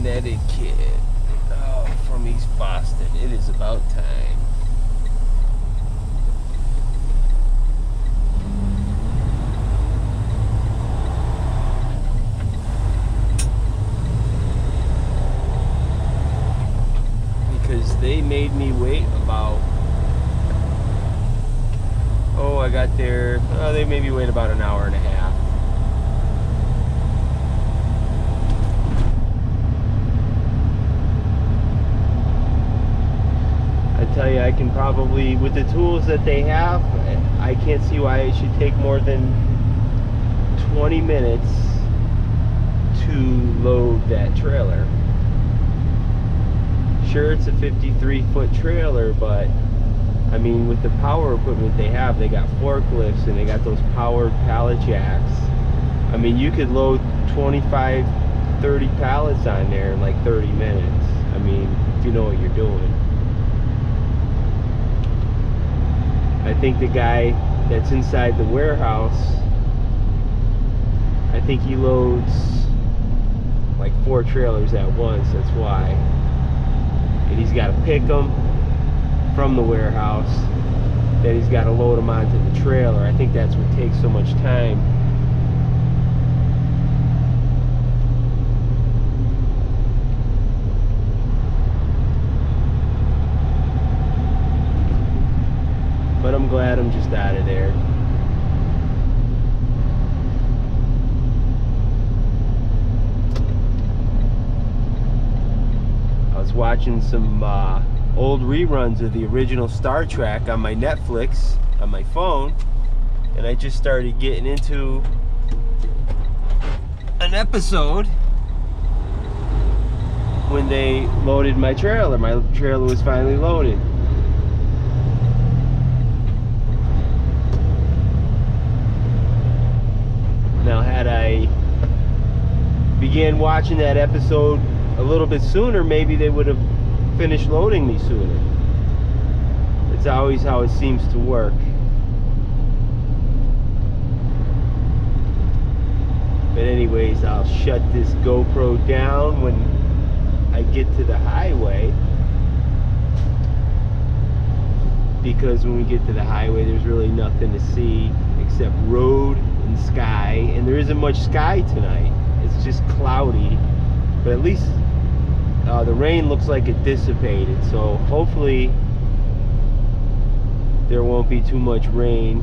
Connecticut. Oh, from East Boston. It is about time. Because they made me wait about, oh, I got there, oh, they made me wait about an hour and a half. I tell you, I can probably, with the tools that they have, I can't see why it should take more than 20 minutes to load that trailer. Sure, it's a 53-foot trailer, but I mean, with the power equipment they have, they got forklifts and they got those powered pallet jacks. I mean, you could load 25, 30 pallets on there in like 30 minutes. I mean, if you know what you're doing. I think the guy that's inside the warehouse, I think he loads like 4 trailers at once, that's why. And he's got to pick them from the warehouse, then he's got to load them onto the trailer. I think that's what takes so much time. But I'm glad I'm just out of there. I was watching some old reruns of the original Star Trek on my Netflix on my phone, and I just started getting into an episode when they loaded my trailer. My trailer was finally loaded. Now, had I began watching that episode a little bit sooner, maybe they would have finished loading me sooner. It's always how it seems to work. But anyways, I'll shut this GoPro down when I get to the highway, because when we get to the highway there's really nothing to see except road and sky, and there isn't much sky tonight. It's just cloudy, but at least the rain looks like it dissipated, so hopefully there won't be too much rain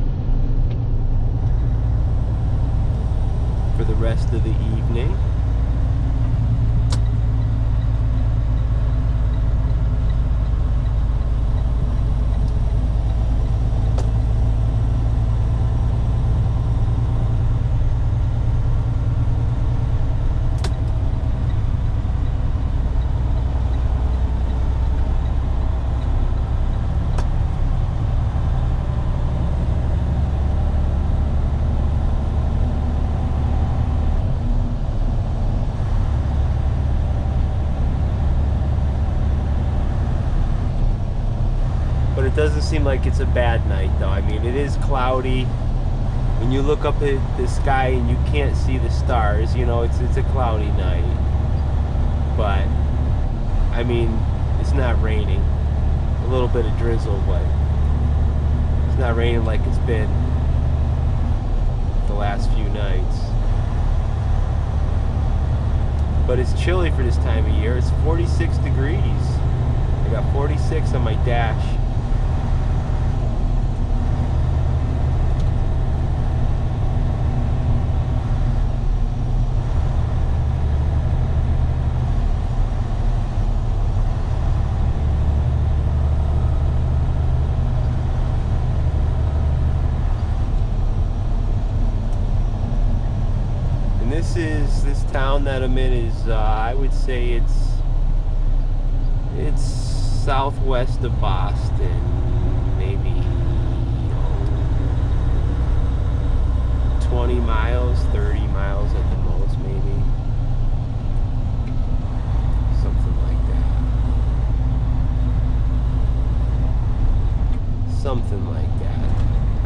for the rest of the evening. It doesn't seem like it's a bad night though. I mean, it is cloudy. When you look up at the sky and you can't see the stars, you know, it's a cloudy night. But I mean, it's not raining. A little bit of drizzle, but it's not raining like it's been the last few nights. But it's chilly for this time of year. It's 46 degrees. I got 46 on my dash. This town that I'm in is I would say it's southwest of Boston, maybe 20 miles, 30 miles at the most, maybe something like that. Something like that.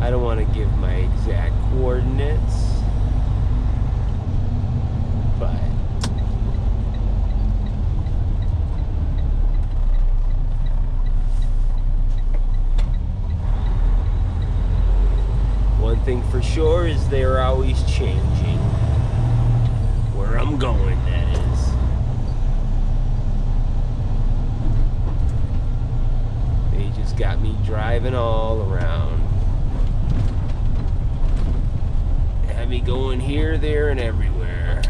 I don't want to give my exact coordinates, but thing for sure is they're always changing. Where I'm going, that is. They just got me driving all around. Had me going here, there, and everywhere.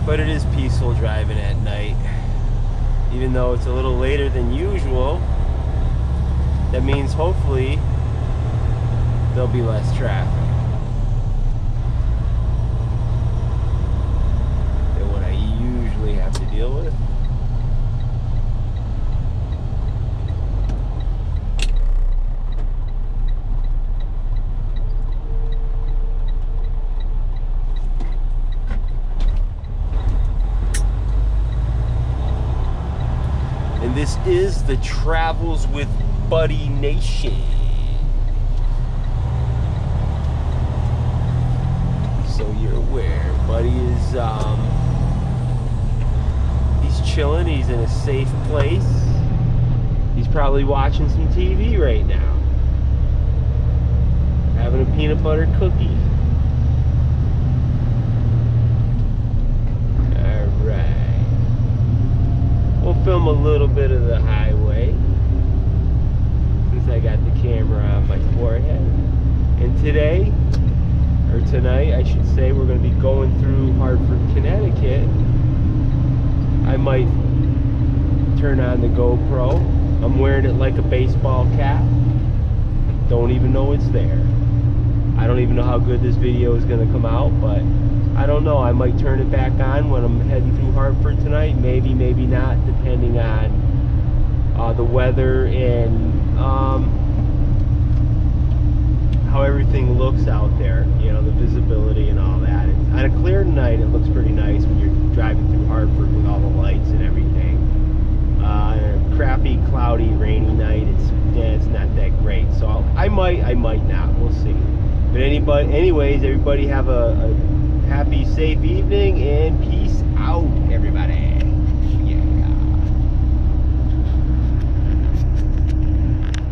But it is peaceful driving at night. Even though it's a little later than usual, that means hopefully there'll be less traffic than what I usually have to deal with. This is the Travels with Buddy Nation. So you're aware, Buddy is he's chilling, he's in a safe place. He's probably watching some TV right now. Having a peanut butter cookie. We'll film a little bit of the highway since I got the camera on my forehead. And today, or tonight I should say, we're going to be going through Hartford, Connecticut. I might turn on the GoPro. I'm wearing it like a baseball cap. Don't even know it's there. I don't even know how good this video is going to come out, but I don't know. I might turn it back on when I'm heading through Hartford tonight. Maybe, maybe not, depending on the weather and how everything looks out there. You know, the visibility and all that. On a clear night, it looks pretty nice when you're driving through Hartford with all the lights and everything. A crappy, cloudy, rainy night, it's not that great. So I might not. We'll see. But anyways, everybody have a happy, safe evening, and peace out, everybody.